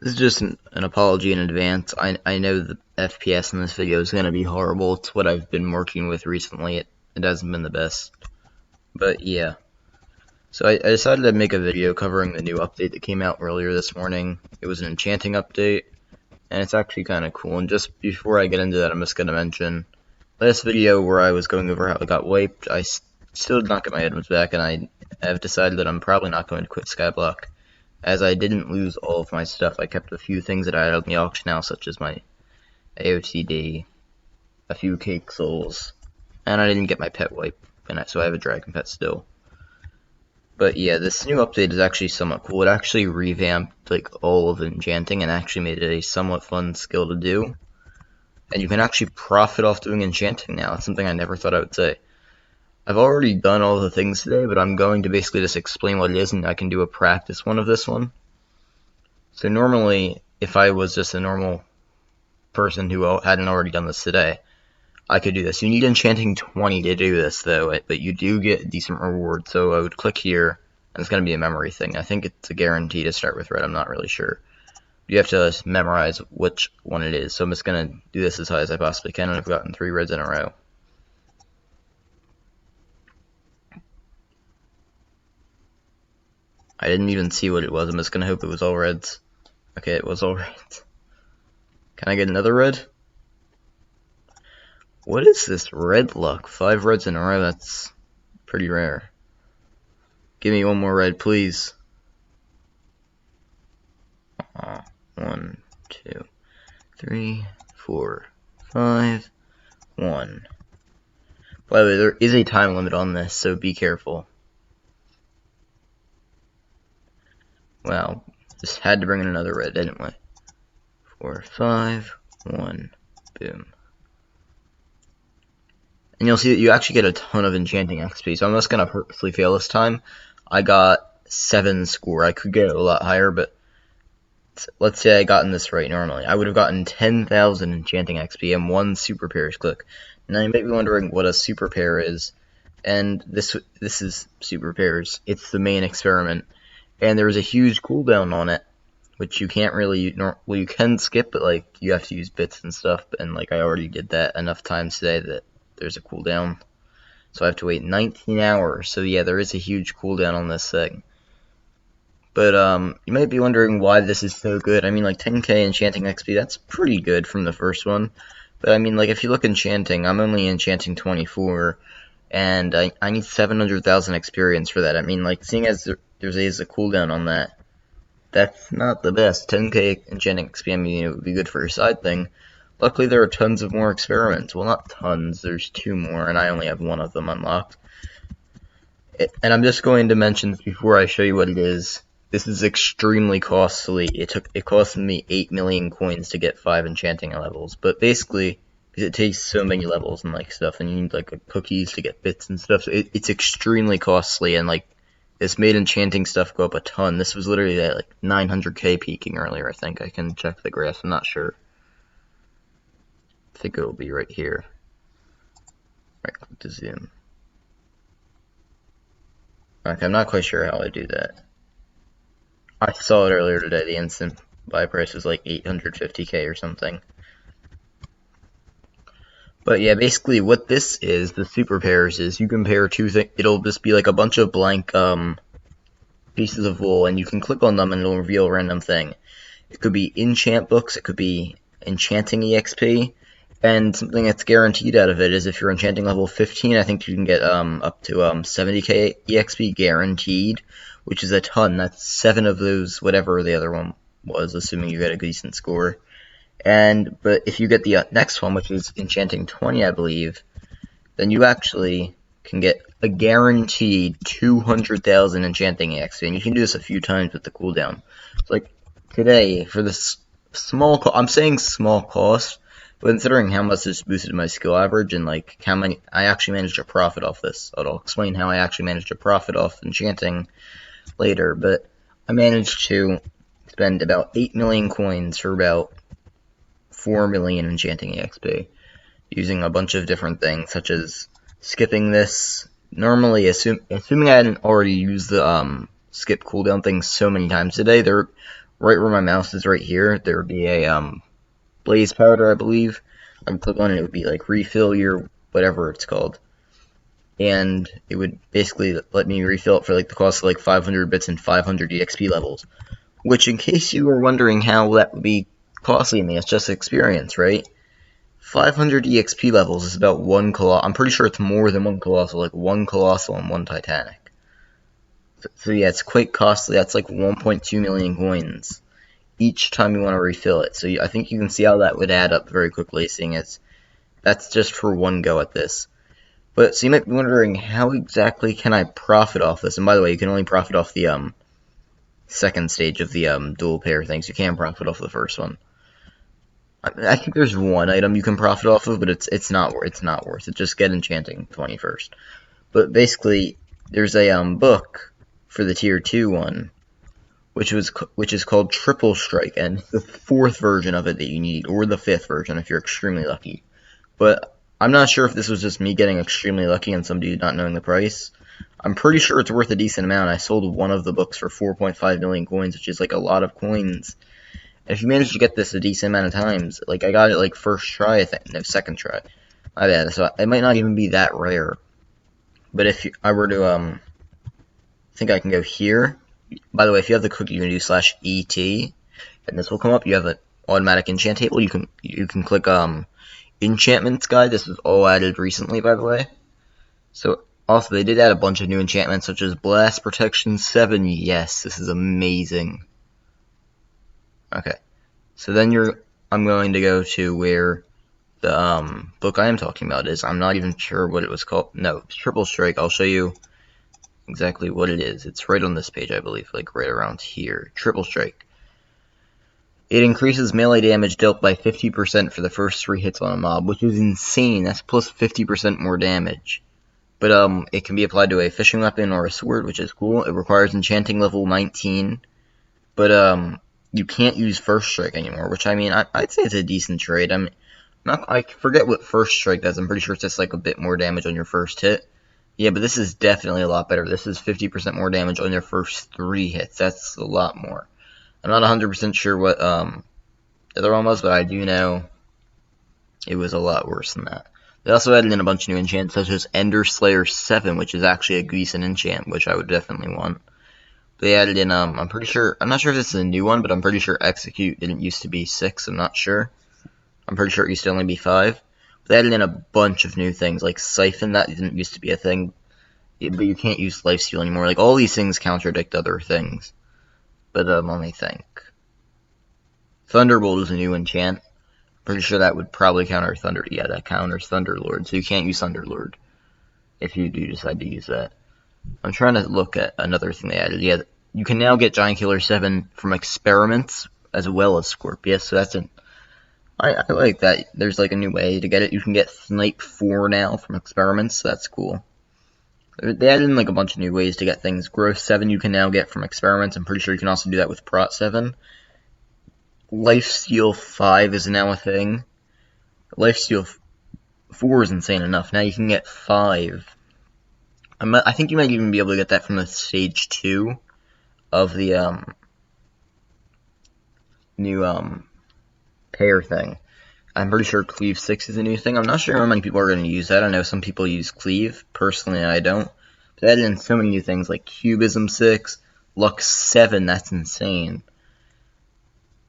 This is just an apology in advance. I know the FPS in this video is going to be horrible. It's what I've been working with recently. It hasn't been the best. But yeah. So I decided to make a video covering the new update that came out earlier this morning. It was an enchanting update, and it's actually kind of cool. And just before I get into that, I'm just going to mention, last video where I was going over how I got wiped, I still did not get my items back, and I have decided that I'm probably not going to quit skyblock. As I didn't lose all of my stuff, I kept a few things that I had on the auction house, such as my AOTD, a few cake souls, and I didn't get my pet wipe, so I have a dragon pet still. But yeah, this new update is actually somewhat cool. It actually revamped like all of enchanting and actually made it a somewhat fun skill to do. And you can actually profit off doing enchanting now. It's something I never thought I would say. I've already done all the things today, but I'm going to basically just explain what it is, and I can do a practice one of this one. So normally, if I was just a normal person who hadn't already done this today, I could do this. You need enchanting 20 to do this, though, but you do get a decent reward. So I would click here, and it's going to be a memory thing. I think it's a guarantee to start with red. I'm not really sure. You have to memorize which one it is. So I'm just going to do this as high as I possibly can, and I've gotten 3 reds in a row. I didn't even see what it was. I'm just going to hope it was all reds. Okay, it was all reds. Can I get another red? What is this red luck? 5 reds in a row, that's pretty rare. Give me one more red, please. 1, 2, 3, 4, 5, 1. By the way, there is a time limit on this, so be careful. Wow, just had to bring in another red, didn't we? 4, 5, 1, boom. And you'll see that you actually get a ton of enchanting XP, so I'm just going to purposely fail this time. I got 7 score. I could get it a lot higher, but let's say I gotten this right normally. I would have gotten 10,000 enchanting XP and 1 super pairs click. Now you might be wondering what a super pair is, and this is super pairs. It's the main experiment, and there is a huge cooldown on it, which you can't really, well, you can skip, but like you have to use bits and stuff, and like I already did that enough times today that there's a cooldown, so I have to wait 19 hours. So yeah, there is a huge cooldown on this thing. But you might be wondering why this is so good. I mean, like 10k enchanting XP, that's pretty good from the first one. But I mean, like if you look enchanting, I'm only enchanting 24, and I need 700,000 experience for that. I mean, like seeing as there's a cooldown on that, that's not the best. 10k enchanting XP, I mean, it would be good for your side thing. Luckily, there are tons of more experiments. Well, not tons. There's 2 more, and I only have 1 of them unlocked. And I'm just going to mention before I show you what it is. This is extremely costly. It cost me 8 million coins to get 5 enchanting levels. But basically, because it takes so many levels and like stuff, and you need like cookies to get bits and stuff. So it's extremely costly, and like this made enchanting stuff go up a ton. This was literally at like 900k peaking earlier. I think I can check the graphs. I'm not sure. I think it will be right here. Right click to zoom. Okay, I'm not quite sure how I do that. I saw it earlier today. The instant buy price was like 850k or something. But yeah, basically what this is, the super pairs, is you can pair 2 things. It'll just be like a bunch of blank pieces of wool, and you can click on them and it'll reveal a random thing. It could be enchant books, it could be enchanting EXP, and something that's guaranteed out of it is if you're enchanting level 15, I think you can get up to 70k EXP guaranteed, which is a ton. That's 7 of those, whatever the other one was, assuming you get a decent score. But if you get the next one, which is enchanting 20, I believe, then you actually can get a guaranteed 200,000 enchanting EXP, and you can do this a few times with the cooldown. So like today, for this small, I'm saying small cost, but considering how much this boosted my skill average and like how many I actually managed to profit off this, I'll explain how I actually managed to profit off enchanting later. But I managed to spend about 8 million coins for about 4 million enchanting EXP, using a bunch of different things, such as skipping this. Normally, assuming I hadn't already used the skip cooldown thing so many times today, there right where my mouse is right here, there would be a blaze powder, I believe. I would click on it, it would be like refill your whatever it's called. And it would basically let me refill it for like the cost of like 500 bits and 500 EXP levels. Which, in case you were wondering how that would be costly me, it's just experience, right? 500 EXP levels is about one colossal. I'm pretty sure it's more than one colossal, like one colossal and one titanic. So yeah, it's quite costly. That's like 1.2 million coins each time you want to refill it. So I think you can see how that would add up very quickly, seeing as that's just for one go at this. But so you might be wondering, how exactly can I profit off this? And by the way, you can only profit off the second stage of the dual pair things. You can't profit off the first one. I think there's one item you can profit off of, but it's not worth it. Just get enchanting 21st. But basically, there's a book for the tier 2 one, which is called Triple Strike, and it's the 4th version of it that you need, or the 5th version if you're extremely lucky. But I'm not sure if this was just me getting extremely lucky and somebody not knowing the price. I'm pretty sure it's worth a decent amount. I sold one of the books for 4.5 million coins, which is like a lot of coins. And if you manage to get this a decent amount of times, like I got it like first try, I think, no, second try. My bad. So it might not even be that rare. But if I were to, I think I can go here. By the way, if you have the cookie, you can do /ET, and this will come up. You have an automatic enchant table. You can click enchantments guide. This was all added recently, by the way. So also they did add a bunch of new enchantments, such as Blast Protection 7. Yes, this is amazing. Okay, so then I'm going to go to where the book I am talking about is. I'm not even sure what it was called. No, it's Triple Strike. I'll show you exactly what it is. It's right on this page, I believe, like right around here. Triple Strike. It increases melee damage dealt by 50% for the first 3 hits on a mob, which is insane. That's plus 50% more damage. But it can be applied to a fishing weapon or a sword, which is cool. It requires enchanting level 19. But you can't use First Strike anymore, which, I mean, I'd say it's a decent trade. I forget what First Strike does. I'm pretty sure it's just like a bit more damage on your first hit. Yeah, but this is definitely a lot better. This is 50% more damage on your first 3 hits. That's a lot more. I'm not 100% sure what the other one was, but I do know it was a lot worse than that. They also added in a bunch of new enchants, such as Ender Slayer 7, which is actually a decent enchant, which I would definitely want. They added in, I'm not sure if this is a new one, but I'm pretty sure Execute didn't used to be 6, I'm not sure. I'm pretty sure it used to only be 5. They added in a bunch of new things, like Siphon, that didn't used to be a thing, but you can't use Lifesteal anymore. Like, all these things contradict other things. But, let me think. Thunderbolt is a new enchant. Pretty sure that would probably counter Thunder. Yeah, that counters Thunderlord, so you can't use Thunderlord if you do decide to use that. I'm trying to look at another thing they added. Yeah, you can now get Giant Killer 7 from Experiments as well as Scorpius, so that's I like that. There's like a new way to get it. You can get Snipe 4 now from Experiments, so that's cool. They added in like a bunch of new ways to get things. Growth 7 you can now get from Experiments. I'm pretty sure you can also do that with Prot 7. Lifesteal 5 is now a thing. Lifesteal 4 is insane enough. Now you can get 5. I think you might even be able to get that from the stage 2 of the new pair thing. I'm pretty sure Cleave 6 is a new thing. I'm not sure how many people are going to use that. I know some people use Cleave. Personally, I don't. But they added in so many new things like Cubism 6, Lux 7, that's insane.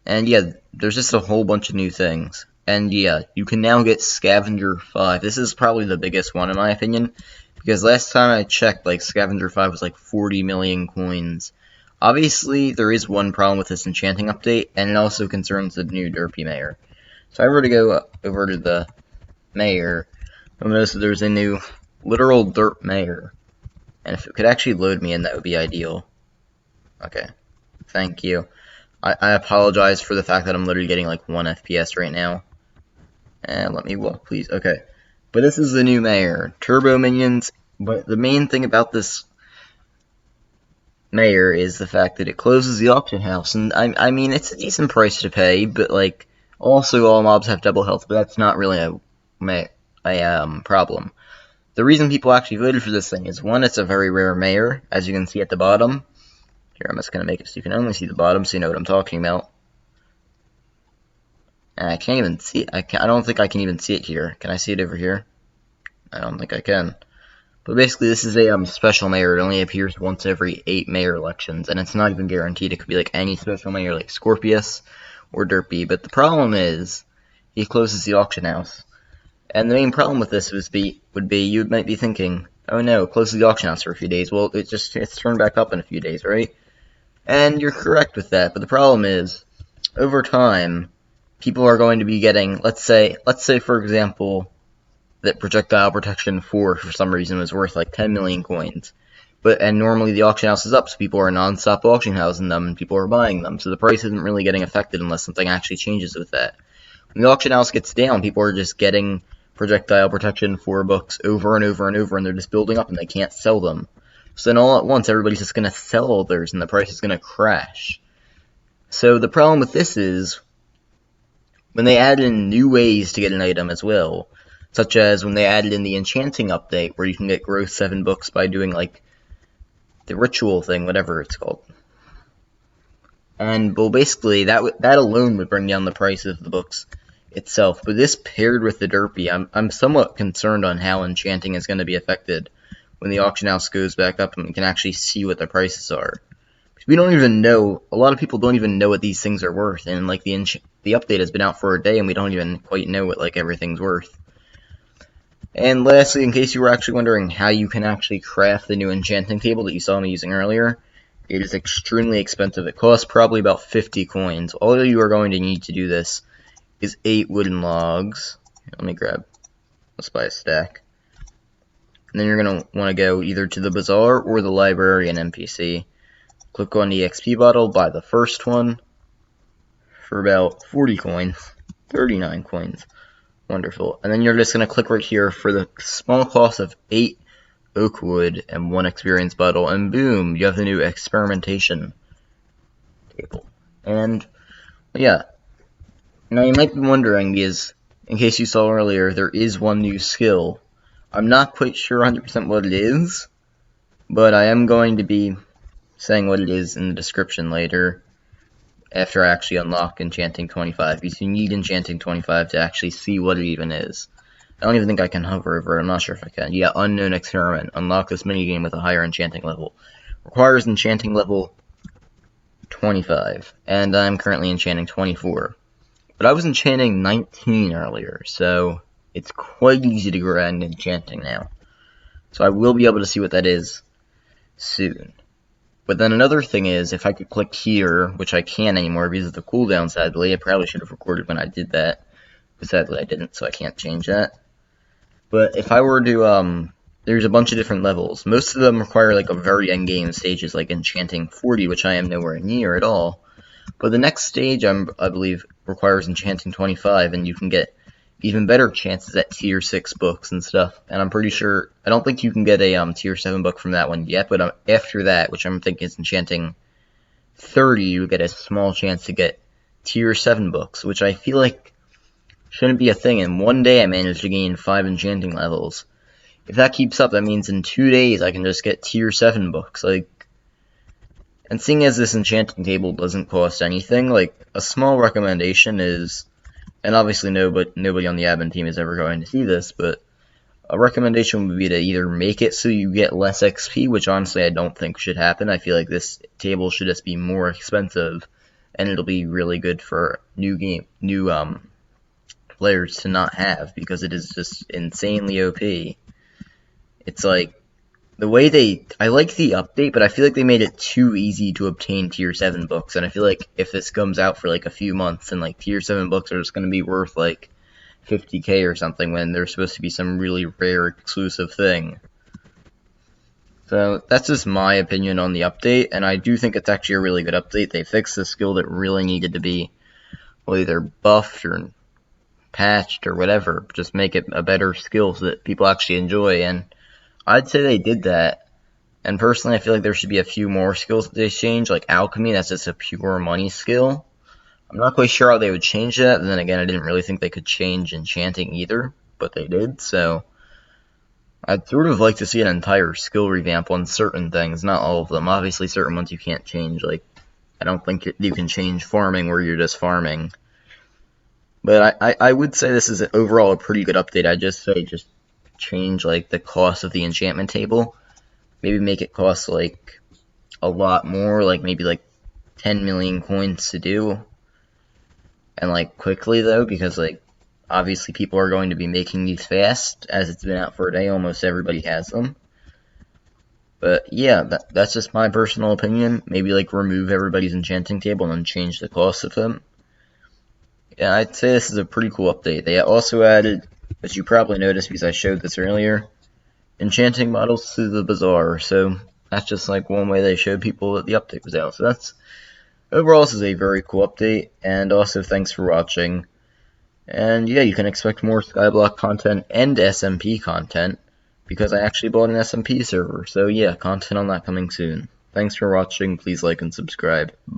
And yeah, there's just a whole bunch of new things. And yeah, you can now get Scavenger 5. This is probably the biggest one in my opinion. Because last time I checked, like, Scavenger 5 was like 40 million coins. Obviously, there is one problem with this enchanting update, and it also concerns the new Derpy Mayor. So I were to go over to the Mayor, you'll notice that there's a new literal Derp Mayor. And if it could actually load me in, that would be ideal. Okay, thank you. I apologize for the fact that I'm literally getting like 1 FPS right now. And let me walk, please. Okay. But this is the new Mayor. Turbo minions. But the main thing about this Mayor is the fact that it closes the auction house. And I mean, it's a decent price to pay, but like, also all mobs have double health, but that's not really a problem. The reason people actually voted for this thing is, one, it's a very rare Mayor, as you can see at the bottom. Here, I'm just going to make it so you can only see the bottom so you know what I'm talking about. And I can't even see it. I don't think I can even see it here. Can I see it over here? I don't think I can. But basically, this is a special mayor. It only appears once every 8 mayor elections, and it's not even guaranteed. It could be like any special mayor, like Scorpius or Derpy. But the problem is, he closes the auction house. And the main problem with this would be you might be thinking, oh no, closes the auction house for a few days. Well, it's turned back up in a few days, right? And you're correct with that. But the problem is, over time, people are going to be getting, let's say for example, that projectile protection 4 for some reason was worth like 10 million coins. And normally the auction house is up, so people are non-stop auction housing them and people are buying them. So the price isn't really getting affected unless something actually changes with that. When the auction house gets down, people are just getting projectile protection 4 books over and over and over, and they're just building up and they can't sell them. So then all at once everybody's just going to sell all theirs and the price is going to crash. So the problem with this is, when they add in new ways to get an item as well, such as when they added in the enchanting update, where you can get growth 7 books by doing, like, the ritual thing, whatever it's called. And, well, basically, that alone would bring down the price of the books itself. But this paired with the Derpy, I'm somewhat concerned on how enchanting is going to be affected when the auction house goes back up and we can actually see what the prices are. We don't even know, a lot of people don't even know what these things are worth, and, like, the update has been out for a day and we don't even quite know what, like, everything's worth. And lastly, in case you were actually wondering how you can actually craft the new enchanting table that you saw me using earlier, it is extremely expensive. It costs probably about 50 coins. All you are going to need to do this is 8 wooden logs. Let me let's buy a stack. And then you're going to want to go either to the bazaar or the library and NPC. Click on the XP bottle, buy the first one for about 40 coins, 39 coins. Wonderful. And then you're just going to click right here for the small cost of 8 oak wood and 1 experience bottle, and boom, you have the new experimentation table. And, yeah. Now you might be wondering, because, in case you saw earlier, there is one new skill. I'm not quite sure 100% what it is, but I am going to be saying what it is in the description later, after I actually unlock Enchanting 25, because you need Enchanting 25 to actually see what it even is. I don't even think I can hover over it, I'm not sure if I can. Yeah, Unknown Experiment. Unlock this minigame with a higher enchanting level. Requires enchanting level 25, and I'm currently enchanting 24. But I was enchanting 19 earlier, so it's quite easy to grind enchanting now. So I will be able to see what that is soon. But then another thing is, if I could click here, which I can't anymore because of the cooldown, sadly. I probably should have recorded when I did that, but sadly I didn't, so I can't change that. But if I were to, there's a bunch of different levels. Most of them require, like, a very endgame stages, like Enchanting 40, which I am nowhere near at all. But the next stage, I believe, requires Enchanting 25, and you can get even better chances at tier 6 books and stuff. And I'm pretty sure, I don't think you can get a tier 7 book from that one yet, but after that, which I'm thinking is Enchanting 30, you get a small chance to get tier 7 books, which I feel like shouldn't be a thing. And one day I managed to gain 5 enchanting levels. If that keeps up, that means in 2 days I can just get tier 7 books. Like, and seeing as this enchanting table doesn't cost anything, like, a small recommendation is, and obviously nobody on the admin team is ever going to see this, but a recommendation would be to either make it so you get less XP, which honestly I don't think should happen. I feel like this table should just be more expensive, and it'll be really good for new players to not have, because it is just insanely OP. It's like, the way I like the update, but I feel like they made it too easy to obtain tier 7 books, and I feel like if this comes out for like a few months and like tier 7 books are just going to be worth like 50k or something when they're supposed to be some really rare exclusive thing. So that's just my opinion on the update, and I do think it's actually a really good update. They fixed the skill that really needed to be, well, either buffed or patched or whatever, just make it a better skill so that people actually enjoy, and I'd say they did that. And personally, I feel like there should be a few more skills that they change, like alchemy. That's just a pure money skill. I'm not quite sure how they would change that. And then again, I didn't really think they could change enchanting either, but they did. So I'd sort of like to see an entire skill revamp on certain things, not all of them. Obviously, certain ones you can't change, like, I don't think you can change farming where you're just farming. But I would say this is overall a pretty good update. I'd just say just change, like, the cost of the enchantment table. Maybe make it cost, like, a lot more, like, maybe, like, 10 million coins to do. And, like, quickly, though, because, like, obviously people are going to be making these fast, as it's been out for a day, almost everybody has them. But yeah, that's just my personal opinion. Maybe like remove everybody's enchanting table and then change the cost of them. Yeah, I'd say this is a pretty cool update. They also added, as you probably noticed because I showed this earlier, enchanting models to the bazaar. So that's just like one way they showed people that the update was out. So that's overall, this is a very cool update. And also thanks for watching. And yeah, you can expect more skyblock content and SMP content, because I actually bought an SMP server. So yeah, content on that coming soon. Thanks for watching, please like and subscribe. Bye.